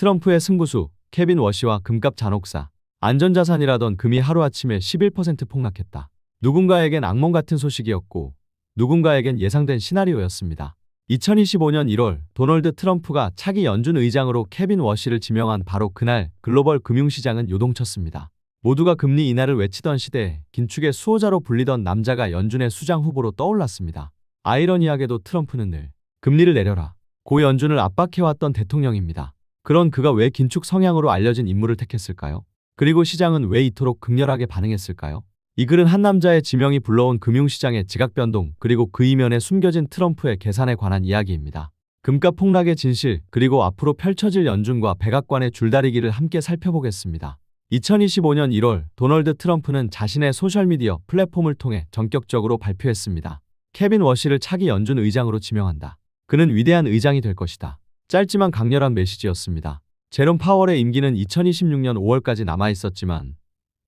트럼프의 승부수, 케빈 워시와 금값 잔혹사. 안전자산이라던 금이 하루아침에 11% 폭락했다. 누군가에겐 악몽 같은 소식이었고 누군가에겐 예상된 시나리오였습니다. 2025년 1월 도널드 트럼프가 차기 연준 의장으로 케빈 워시를 지명한 바로 그날 글로벌 금융시장은 요동쳤습니다. 모두가 금리 인하를 외치던 시대에 긴축의 수호자로 불리던 남자가 연준의 수장 후보로 떠올랐습니다. 아이러니하게도 트럼프는 늘 금리를 내려라 고 연준을 압박해왔던 대통령입니다. 그런 그가 왜 긴축 성향으로 알려진 인물을 택했을까요? 그리고 시장은 왜 이토록 극렬하게 반응했을까요? 이 글은 한 남자의 지명이 불러온 금융시장의 지각 변동 그리고 그 이면에 숨겨진 트럼프의 계산에 관한 이야기입니다. 금값 폭락의 진실 그리고 앞으로 펼쳐질 연준과 백악관의 줄다리기를 함께 살펴보겠습니다. 2025년 1월 도널드 트럼프는 자신의 소셜미디어 플랫폼을 통해 전격적으로 발표했습니다. 케빈 워시를 차기 연준 의장으로 지명한다. 그는 위대한 의장이 될 것이다. 짧지만 강렬한 메시지였습니다. 제롬 파월의 임기는 2026년 5월까지 남아있었지만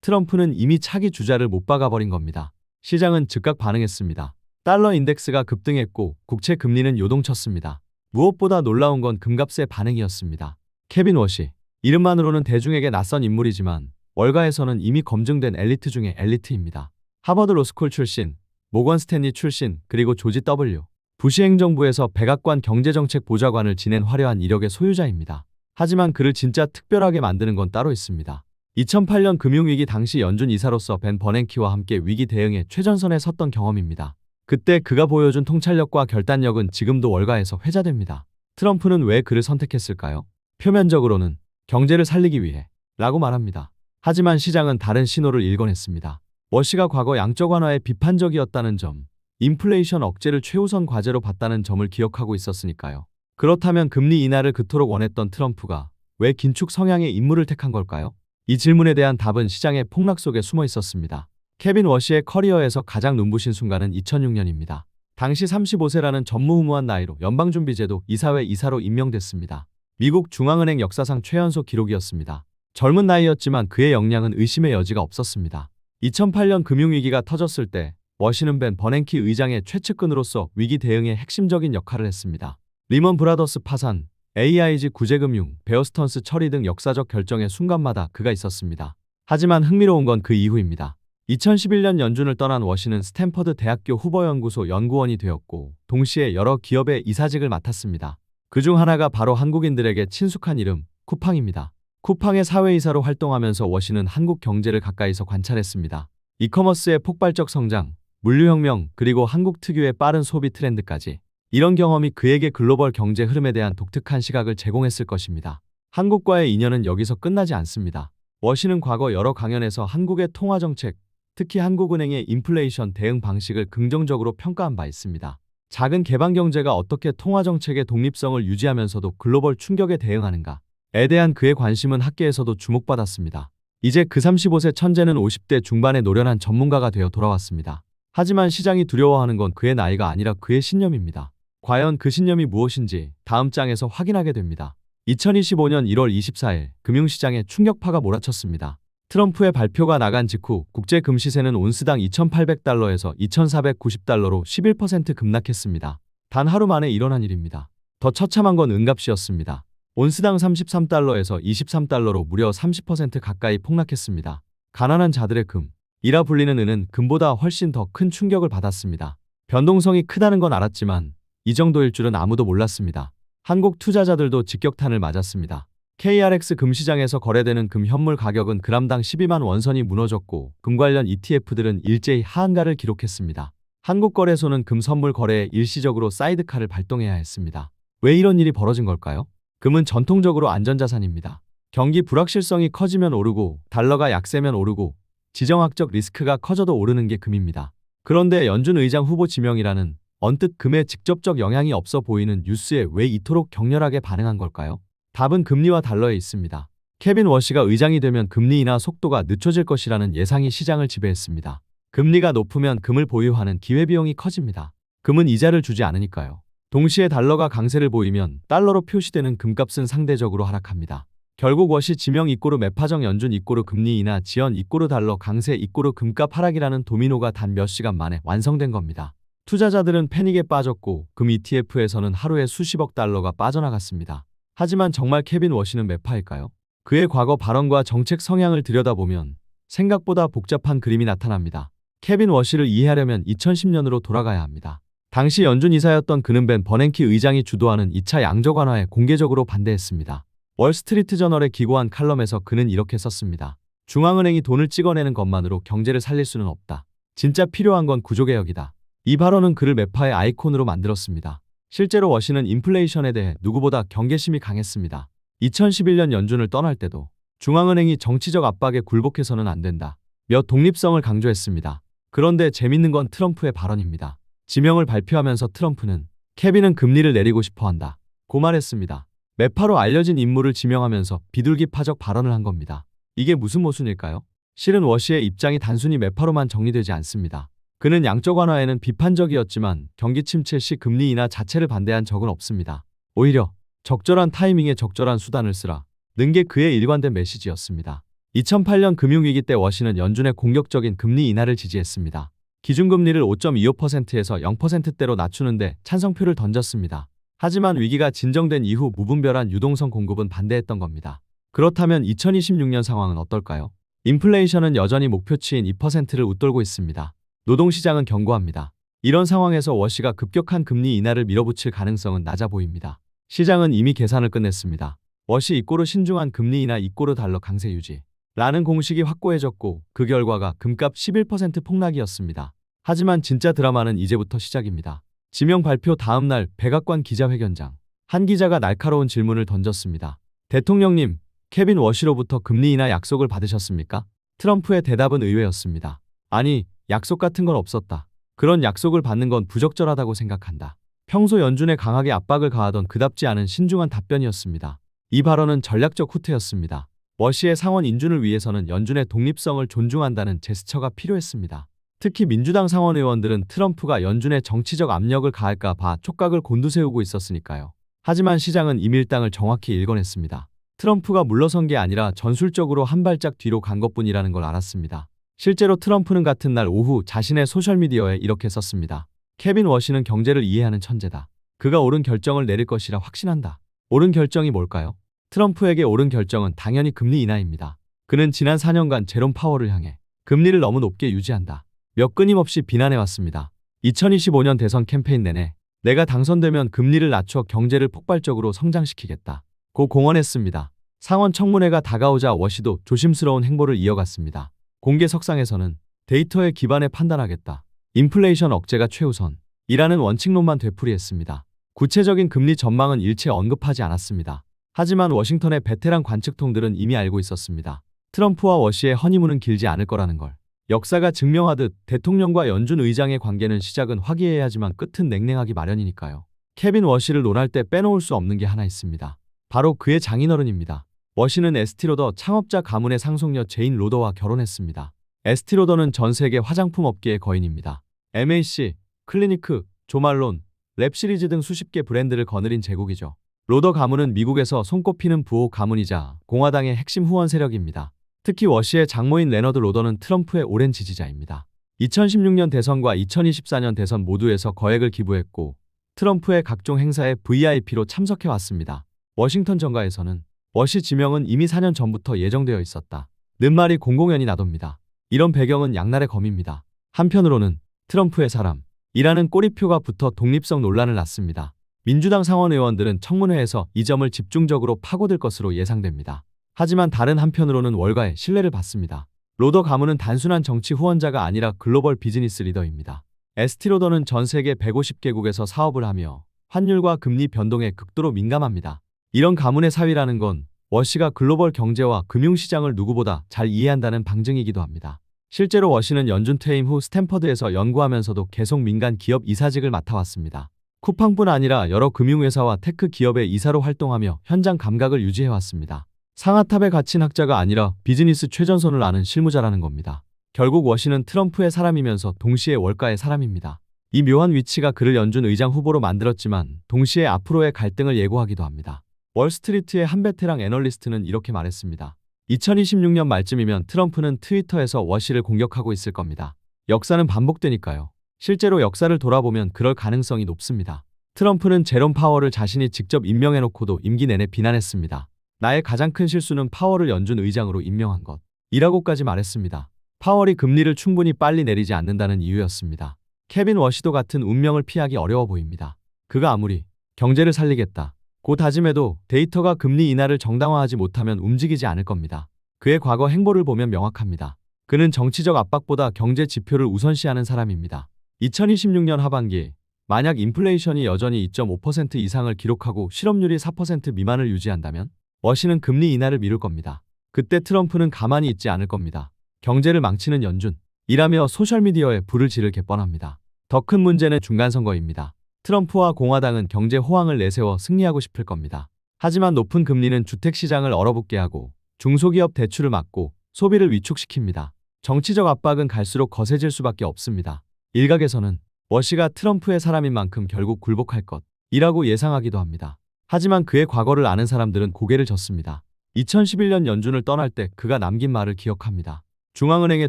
트럼프는 이미 차기 주자를 못 박아버린 겁니다. 시장은 즉각 반응했습니다. 달러 인덱스가 급등했고 국채 금리는 요동쳤습니다. 무엇보다 놀라운 건 금값의 반응이었습니다. 케빈 워시. 이름만으로는 대중에게 낯선 인물이지만 월가에서는 이미 검증된 엘리트 중의 엘리트입니다. 하버드 로스쿨 출신, 모건 스탠리 출신, 그리고 조지 W. 부시 행정부에서 백악관 경제정책 보좌관을 지낸 화려한 이력의 소유자입니다. 하지만 그를 진짜 특별하게 만드는 건 따로 있습니다. 2008년 금융위기 당시 연준 이사로서 벤 버냉키와 함께 위기 대응에 최전선에 섰던 경험입니다. 그때 그가 보여준 통찰력과 결단력은 지금도 월가에서 회자됩니다. 트럼프는 왜 그를 선택했을까요? 표면적으로는 경제를 살리기 위해 라고 말합니다. 하지만 시장은 다른 신호를 읽어냈습니다. 워시가 과거 양적 완화에 비판적이었다는 점, 인플레이션 억제를 최우선 과제로 봤다는 점을 기억하고 있었으니까요. 그렇다면 금리 인하를 그토록 원했던 트럼프가 왜 긴축 성향의 인물을 택한 걸까요? 이 질문에 대한 답은 시장의 폭락 속에 숨어 있었습니다. 케빈 워시의 커리어에서 가장 눈부신 순간은 2006년입니다. 당시 35세라는 전무후무한 나이로 연방준비제도 이사회 이사로 임명됐습니다. 미국 중앙은행 역사상 최연소 기록이었습니다. 젊은 나이였지만 그의 역량은 의심의 여지가 없었습니다. 2008년 금융위기가 터졌을 때 워시는 벤 버냉키 의장의 최측근으로서 위기 대응에 핵심적인 역할을 했습니다. 리먼 브라더스 파산, AIG 구제금융, 베어스턴스 처리 등 역사적 결정의 순간마다 그가 있었습니다. 하지만 흥미로운 건 그 이후입니다. 2011년 연준을 떠난 워시는 스탠퍼드 대학교 후보연구소 연구원이 되었고 동시에 여러 기업의 이사직을 맡았습니다. 그중 하나가 바로 한국인들에게 친숙한 이름, 쿠팡입니다. 쿠팡의 사회이사로 활동하면서 워시는 한국 경제를 가까이서 관찰했습니다. 이커머스의 폭발적 성장, 물류혁명, 그리고 한국 특유의 빠른 소비 트렌드까지. 이런 경험이 그에게 글로벌 경제 흐름에 대한 독특한 시각을 제공했을 것입니다. 한국과의 인연은 여기서 끝나지 않습니다. 워시는 과거 여러 강연에서 한국의 통화정책, 특히 한국은행의 인플레이션 대응 방식을 긍정적으로 평가한 바 있습니다. 작은 개방경제가 어떻게 통화정책의 독립성을 유지하면서도 글로벌 충격에 대응하는가에 대한 그의 관심은 학계에서도 주목받았습니다. 이제 그 35세 천재는 50대 중반의 노련한 전문가가 되어 돌아왔습니다. 하지만 시장이 두려워하는 건 그의 나이가 아니라 그의 신념입니다. 과연 그 신념이 무엇인지 다음 장에서 확인하게 됩니다. 2025년 1월 24일 금융시장에 충격파가 몰아쳤습니다. 트럼프의 발표가 나간 직후 국제 금시세는 온스당 2,800달러에서 2,490달러로 11% 급락했습니다. 단 하루 만에 일어난 일입니다. 더 처참한 건 은값이었습니다. 온스당 33달러에서 23달러로 무려 30% 가까이 폭락했습니다. 가난한 자들의 금이라 불리는 은은 금보다 훨씬 더 큰 충격을 받았습니다. 변동성이 크다는 건 알았지만 이 정도일 줄은 아무도 몰랐습니다. 한국 투자자들도 직격탄을 맞았습니다. KRX 금시장에서 거래되는 금 현물 가격은 그람당 12만 원선이 무너졌고 금 관련 ETF들은 일제히 하한가를 기록했습니다. 한국거래소는 금 선물 거래에 일시적으로 사이드카를 발동해야 했습니다. 왜 이런 일이 벌어진 걸까요? 금은 전통적으로 안전자산입니다. 경기 불확실성이 커지면 오르고 달러가 약세면 오르고 지정학적 리스크가 커져도 오르는 게 금입니다. 그런데 연준 의장 후보 지명이라는 언뜻 금에 직접적 영향이 없어 보이는 뉴스에 왜 이토록 격렬하게 반응한 걸까요? 답은 금리와 달러에 있습니다. 케빈 워시가 의장이 되면 금리 인하 속도가 늦춰질 것이라는 예상이 시장을 지배했습니다. 금리가 높으면 금을 보유하는 기회비용이 커집니다. 금은 이자를 주지 않으니까요. 동시에 달러가 강세를 보이면 달러로 표시되는 금값은 상대적으로 하락합니다. 결국 워시 지명 이꼬르 매파정 연준 이꼬르 금리 인하 지연 이꼬르 달러 강세 이꼬르 금값 하락이라는 도미노가 단 몇 시간 만에 완성된 겁니다. 투자자들은 패닉에 빠졌고 금 ETF에서는 하루에 수십억 달러가 빠져나갔습니다. 하지만 정말 케빈 워시는 매파일까요? 그의 과거 발언과 정책 성향을 들여다보면 생각보다 복잡한 그림이 나타납니다. 케빈 워시를 이해하려면 2010년으로 돌아가야 합니다. 당시 연준 이사였던 그는 벤 버냉키 의장이 주도하는 2차 양적 완화에 공개적으로 반대했습니다. 월스트리트 저널에 기고한 칼럼에서 그는 이렇게 썼습니다. 중앙은행이 돈을 찍어내는 것만으로 경제를 살릴 수는 없다. 진짜 필요한 건 구조개혁이다. 이 발언은 그를 매파의 아이콘으로 만들었습니다. 실제로 워시는 인플레이션에 대해 누구보다 경계심이 강했습니다. 2011년 연준을 떠날 때도 중앙은행이 정치적 압박에 굴복해서는 안 된다. 몇 독립성을 강조했습니다. 그런데 재밌는 건 트럼프의 발언입니다. 지명을 발표하면서 트럼프는 케빈은 금리를 내리고 싶어 한다. 고 말했습니다. 매파로 알려진 인물을 지명하면서 비둘기파적 발언을 한 겁니다. 이게 무슨 모순일까요? 실은 워시의 입장이 단순히 매파로만 정리되지 않습니다. 그는 양적 완화에는 비판적이었지만 경기 침체 시 금리 인하 자체를 반대한 적은 없습니다. 오히려 적절한 타이밍에 적절한 수단을 쓰라 는 게 그의 일관된 메시지였습니다. 2008년 금융위기 때 워시는 연준의 공격적인 금리 인하를 지지했습니다. 기준금리를 5.25%에서 0%대로 낮추는데 찬성표를 던졌습니다. 하지만 위기가 진정된 이후 무분별한 유동성 공급은 반대했던 겁니다. 그렇다면 2026년 상황은 어떨까요? 인플레이션은 여전히 목표치인 2%를 웃돌고 있습니다. 노동시장은 견고합니다. 이런 상황에서 워시가 급격한 금리 인하를 밀어붙일 가능성은 낮아 보입니다. 시장은 이미 계산을 끝냈습니다. 워시 이꼬르 신중한 금리 인하 이꼬르 달러 강세 유지 라는 공식이 확고해졌고 그 결과가 금값 11% 폭락이었습니다. 하지만 진짜 드라마는 이제부터 시작입니다. 지명 발표 다음 날 백악관 기자회견장 한 기자가 날카로운 질문을 던졌습니다. 대통령님, 케빈 워시로부터 금리 인하 약속을 받으셨습니까? 트럼프의 대답은 의외였습니다. 아니, 약속 같은 건 없었다. 그런 약속을 받는 건 부적절하다고 생각한다. 평소 연준에 강하게 압박을 가하던 그답지 않은 신중한 답변이었습니다. 이 발언은 전략적 후퇴였습니다. 워시의 상원 인준을 위해서는 연준의 독립성을 존중한다는 제스처가 필요했습니다. 특히 민주당 상원 의원들은 트럼프가 연준에 정치적 압력을 가할까 봐 촉각을 곤두세우고 있었으니까요. 하지만 시장은 이 밀당을 정확히 읽어냈습니다. 트럼프가 물러선 게 아니라 전술적으로 한 발짝 뒤로 간 것뿐이라는 걸 알았습니다. 실제로 트럼프는 같은 날 오후 자신의 소셜미디어에 이렇게 썼습니다. 케빈 워시는 경제를 이해하는 천재다. 그가 옳은 결정을 내릴 것이라 확신한다. 옳은 결정이 뭘까요? 트럼프에게 옳은 결정은 당연히 금리 인하입니다. 그는 지난 4년간 제롬 파월을 향해 금리를 너무 높게 유지한다. 몇 끊임없이 비난해왔습니다. 2025년 대선 캠페인 내내 내가 당선되면 금리를 낮춰 경제를 폭발적으로 성장시키겠다. 고 공언했습니다. 상원 청문회가 다가오자 워시도 조심스러운 행보를 이어갔습니다. 공개석상에서는 데이터에 기반해 판단하겠다. 인플레이션 억제가 최우선. 이라는 원칙론만 되풀이했습니다. 구체적인 금리 전망은 일체 언급하지 않았습니다. 하지만 워싱턴의 베테랑 관측통들은 이미 알고 있었습니다. 트럼프와 워시의 허니문은 길지 않을 거라는 걸. 역사가 증명하듯 대통령과 연준 의장의 관계는 시작은 화기애애하지만 끝은 냉랭하기 마련이니까요. 케빈 워시를 논할 때 빼놓을 수 없는 게 하나 있습니다. 바로 그의 장인어른입니다. 워시는 에스티로더 창업자 가문의 상속녀 제인 로더와 결혼했습니다. 에스티로더는 전 세계 화장품 업계의 거인입니다. MAC, 클리니크, 조말론, 랩 시리즈 등 수십 개 브랜드를 거느린 제국이죠. 로더 가문은 미국에서 손꼽히는 부호 가문이자 공화당의 핵심 후원 세력입니다. 특히 워시의 장모인 레너드 로더는 트럼프의 오랜 지지자입니다. 2016년 대선과 2024년 대선 모두에서 거액을 기부했고 트럼프의 각종 행사에 VIP로 참석해왔습니다. 워싱턴 정가에서는 워시 지명은 이미 4년 전부터 예정되어 있었다. 는 말이 공공연히 나돕니다. 이런 배경은 양날의 검입니다. 한편으로는 트럼프의 사람이라는 꼬리표가 붙어 독립성 논란을 낳습니다. 민주당 상원 의원들은 청문회에서 이 점을 집중적으로 파고들 것으로 예상됩니다. 하지만 다른 한편으로는 월가의 신뢰를 받습니다. 로더 가문은 단순한 정치 후원자가 아니라 글로벌 비즈니스 리더입니다. 에스티로더는 전 세계 150개국에서 사업을 하며 환율과 금리 변동에 극도로 민감합니다. 이런 가문의 사위라는 건 워시가 글로벌 경제와 금융시장을 누구보다 잘 이해한다는 방증이기도 합니다. 실제로 워시는 연준 퇴임 후 스탠퍼드에서 연구하면서도 계속 민간 기업 이사직을 맡아왔습니다. 쿠팡뿐 아니라 여러 금융회사와 테크 기업의 이사로 활동하며 현장 감각을 유지해왔습니다. 상하탑에 갇힌 학자가 아니라 비즈니스 최전선을 아는 실무자라는 겁니다. 결국 워시는 트럼프의 사람이면서 동시에 월가의 사람입니다. 이 묘한 위치가 그를 연준 의장 후보로 만들었지만 동시에 앞으로의 갈등을 예고하기도 합니다. 월스트리트의 한 베테랑 애널리스트는 이렇게 말했습니다. 2026년 말쯤이면 트럼프는 트위터에서 워시를 공격하고 있을 겁니다. 역사는 반복되니까요. 실제로 역사를 돌아보면 그럴 가능성이 높습니다. 트럼프는 제롬 파월을 자신이 직접 임명해놓고도 임기 내내 비난했습니다. 나의 가장 큰 실수는 파월을 연준 의장으로 임명한 것 이라고까지 말했습니다. 파월이 금리를 충분히 빨리 내리지 않는다는 이유였습니다. 케빈 워시도 같은 운명을 피하기 어려워 보입니다. 그가 아무리 경제를 살리겠다 고 다짐해도 데이터가 금리 인하를 정당화하지 못하면 움직이지 않을 겁니다. 그의 과거 행보를 보면 명확합니다. 그는 정치적 압박보다 경제 지표를 우선시하는 사람입니다. 2026년 하반기 만약 인플레이션이 여전히 2.5% 이상을 기록하고 실업률이 4% 미만을 유지한다면 워시는 금리 인하를 미룰 겁니다. 그때 트럼프는 가만히 있지 않을 겁니다. 경제를 망치는 연준 이라며 소셜미디어에 불을 지를 게 뻔합니다. 더 큰 문제는 중간선거입니다. 트럼프와 공화당은 경제 호황을 내세워 승리하고 싶을 겁니다. 하지만 높은 금리는 주택시장을 얼어붙게 하고 중소기업 대출을 막고 소비를 위축시킵니다. 정치적 압박은 갈수록 거세질 수밖에 없습니다. 일각에서는 워시가 트럼프의 사람인 만큼 결국 굴복할 것이라고 예상하기도 합니다. 하지만 그의 과거를 아는 사람들은 고개를 젓습니다. 2011년 연준을 떠날 때 그가 남긴 말을 기억합니다. 중앙은행의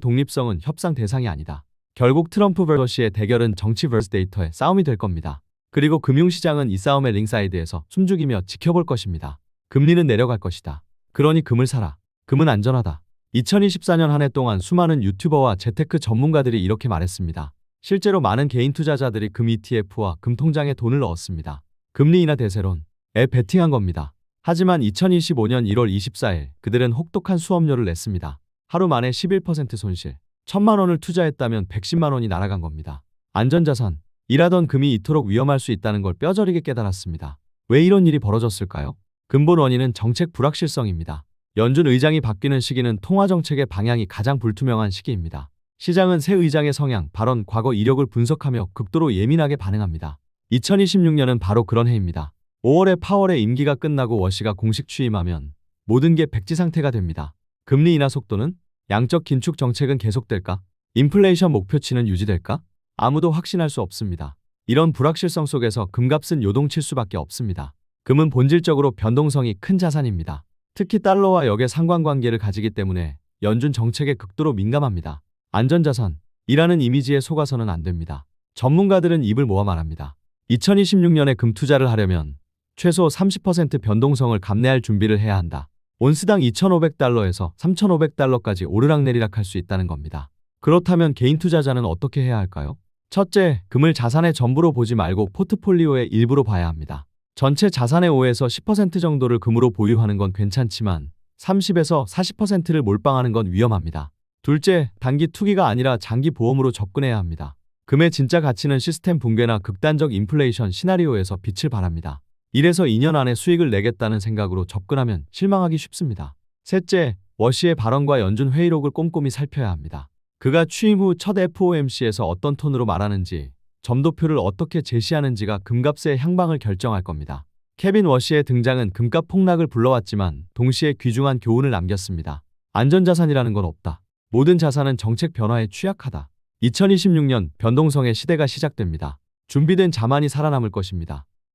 독립성은 협상 대상이 아니다. 결국 트럼프 vs 워시의 대결은 정치 vs 데이터의 싸움이 될 겁니다. 그리고 금융시장은 이 싸움의 링사이드에서 숨죽이며 지켜볼 것입니다. 금리는 내려갈 것이다. 그러니 금을 사라. 금은 안전하다. 2024년 한 해 동안 수많은 유튜버와 재테크 전문가들이 이렇게 말했습니다. 실제로 많은 개인 투자자들이 금 ETF와 금 통장에 돈을 넣었습니다. 금리 인하 대세론에 베팅한 겁니다. 하지만 2025년 1월 24일 그들은 혹독한 수업료를 냈습니다. 하루 만에 11% 손실. 1,000만 원을 투자했다면 110만 원이 날아간 겁니다. 안전자산. 일하던 금이 이토록 위험할 수 있다는 걸 뼈저리게 깨달았습니다. 왜 이런 일이 벌어졌을까요? 근본 원인은 정책 불확실성입니다. 연준 의장이 바뀌는 시기는 통화정책의 방향이 가장 불투명한 시기입니다. 시장은 새 의장의 성향, 발언, 과거 이력을 분석하며 극도로 예민하게 반응합니다. 2026년은 바로 그런 해입니다. 5월에 파월의 임기가 끝나고 워시가 공식 취임하면 모든 게 백지 상태가 됩니다. 금리 인하 속도는? 양적 긴축 정책은 계속될까? 인플레이션 목표치는 유지될까? 아무도 확신할 수 없습니다. 이런 불확실성 속에서 금값은 요동칠 수밖에 없습니다. 금은 본질적으로 변동성이 큰 자산입니다. 특히 달러와 역의 상관관계를 가지기 때문에 연준 정책에 극도로 민감합니다. 안전자산이라는 이미지에 속아서는 안 됩니다. 전문가들은 입을 모아 말합니다. 2026년에 금 투자를 하려면 최소 30% 변동성을 감내할 준비를 해야 한다. 온스당 2,500달러에서 3,500달러까지 오르락내리락 할 수 있다는 겁니다. 그렇다면 개인 투자자는 어떻게 해야 할까요? 첫째, 금을 자산의 전부로 보지 말고 포트폴리오의 일부로 봐야 합니다. 전체 자산의 5에서 10% 정도를 금으로 보유하는 건 괜찮지만 30에서 40%를 몰빵하는 건 위험합니다. 둘째, 단기 투기가 아니라 장기 보험으로 접근해야 합니다. 금의 진짜 가치는 시스템 붕괴나 극단적 인플레이션 시나리오에서 빛을 발합니다. 1에서 2년 안에 수익을 내겠다는 생각으로 접근하면 실망하기 쉽습니다. 셋째, 워시의 발언과 연준 회의록을 꼼꼼히 살펴야 합니다. 그가 취임 후 첫 FOMC에서 어떤 톤으로 말하는지, 점도표를 어떻게 제시하는지가 금값의 향방을 결정할 겁니다. 케빈 워시의 등장은 금값 폭락을 불러왔지만 동시에 귀중한 교훈을 남겼습니다. 안전자산이라는 건 없다. 모든 자산은 정책 변화에 취약하다. 2026년 변동성의 시대가 시작됩니다. 준비된 자만이 살아남을 것입니다.